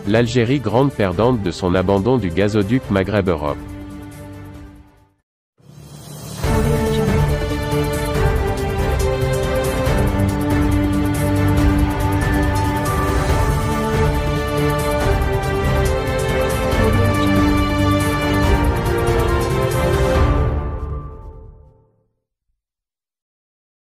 L'Algérie grande perdante de son abandon du gazoduc Maghreb-Europe.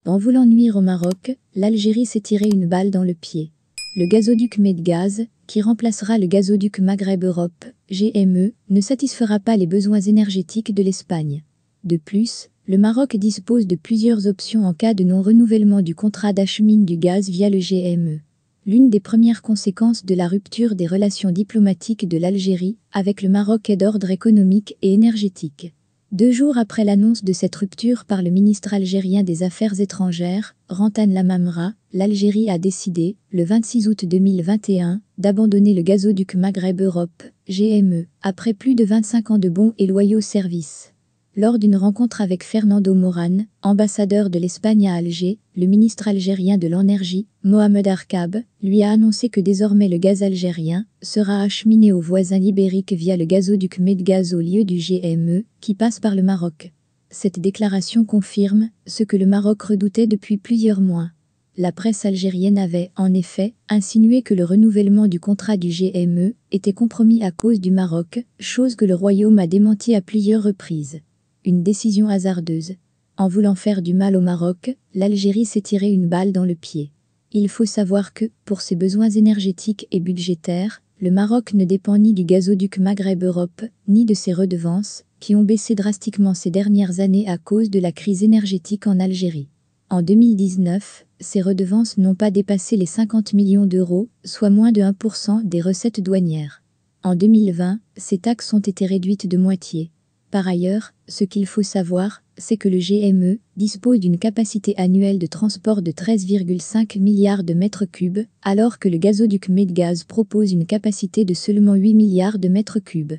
En voulant nuire au Maroc, l'Algérie s'est tiré une balle dans le pied. Le gazoduc Medgaz, qui remplacera le gazoduc Maghreb-Europe, GME, ne satisfera pas les besoins énergétiques de l'Espagne. De plus, le Maroc dispose de plusieurs options en cas de non-renouvellement du contrat d'acheminement du gaz via le GME. L'une des premières conséquences de la rupture des relations diplomatiques de l'Algérie avec le Maroc est d'ordre économique et énergétique. 2 jours après l'annonce de cette rupture par le ministre algérien des Affaires étrangères, Rantan Lamamra, l'Algérie a décidé, le 26 août 2021, d'abandonner le gazoduc Maghreb-Europe, GME, après plus de 25 ans de bons et loyaux services. Lors d'une rencontre avec Fernando Moran, ambassadeur de l'Espagne à Alger, le ministre algérien de l'Énergie, Mohamed Arkab, lui a annoncé que désormais le gaz algérien sera acheminé aux voisins ibériques via le gazoduc Medgaz au lieu du GME, qui passe par le Maroc. Cette déclaration confirme ce que le Maroc redoutait depuis plusieurs mois. La presse algérienne avait, en effet, insinué que le renouvellement du contrat du GME était compromis à cause du Maroc, chose que le Royaume a démenti à plusieurs reprises. Une décision hasardeuse. En voulant faire du mal au Maroc, l'Algérie s'est tiré une balle dans le pied. Il faut savoir que, pour ses besoins énergétiques et budgétaires, le Maroc ne dépend ni du gazoduc Maghreb-Europe, ni de ses redevances, qui ont baissé drastiquement ces dernières années à cause de la crise énergétique en Algérie. En 2019, ces redevances n'ont pas dépassé les 50 millions d'euros, soit moins de 1% des recettes douanières. En 2020, ces taxes ont été réduites de moitié. Par ailleurs, ce qu'il faut savoir, c'est que le GME dispose d'une capacité annuelle de transport de 13,5 milliards de mètres cubes, alors que le gazoduc Medgaz propose une capacité de seulement 8 milliards de mètres cubes.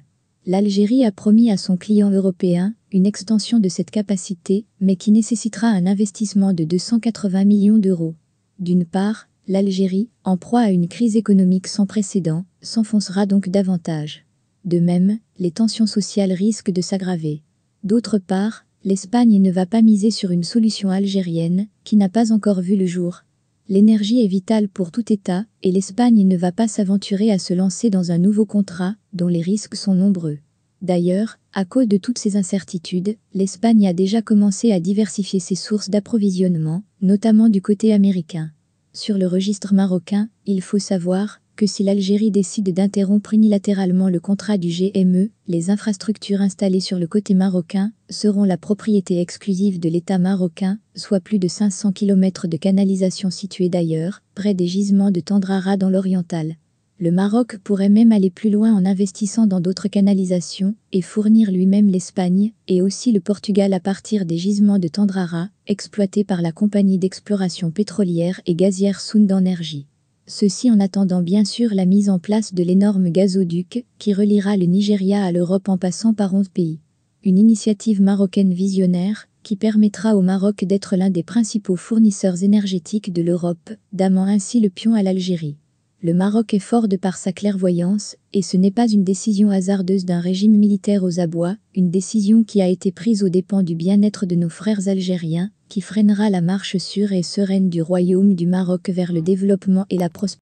L'Algérie a promis à son client européen une extension de cette capacité, mais qui nécessitera un investissement de 280 millions d'euros. D'une part, l'Algérie, en proie à une crise économique sans précédent, s'enfoncera donc davantage. De même, les tensions sociales risquent de s'aggraver. D'autre part, l'Espagne ne va pas miser sur une solution algérienne qui n'a pas encore vu le jour. L'énergie est vitale pour tout État et l'Espagne ne va pas s'aventurer à se lancer dans un nouveau contrat dont les risques sont nombreux. D'ailleurs, à cause de toutes ces incertitudes, l'Espagne a déjà commencé à diversifier ses sources d'approvisionnement, notamment du côté américain. Sur le registre marocain, il faut savoir que si l'Algérie décide d'interrompre unilatéralement le contrat du GME, les infrastructures installées sur le côté marocain seront la propriété exclusive de l'État marocain, soit plus de 500 km de canalisation située d'ailleurs, près des gisements de Tendrara dans l'Oriental. Le Maroc pourrait même aller plus loin en investissant dans d'autres canalisations et fournir lui-même l'Espagne et aussi le Portugal à partir des gisements de Tendrara, exploités par la compagnie d'exploration pétrolière et gazière Sound Energy. Ceci en attendant bien sûr la mise en place de l'énorme gazoduc qui reliera le Nigeria à l'Europe en passant par 11 pays. Une initiative marocaine visionnaire qui permettra au Maroc d'être l'un des principaux fournisseurs énergétiques de l'Europe, damant ainsi le pion à l'Algérie. Le Maroc est fort de par sa clairvoyance, et ce n'est pas une décision hasardeuse d'un régime militaire aux abois, une décision qui a été prise aux dépens du bien-être de nos frères algériens, qui freinera la marche sûre et sereine du Royaume du Maroc vers le développement et la prospérité.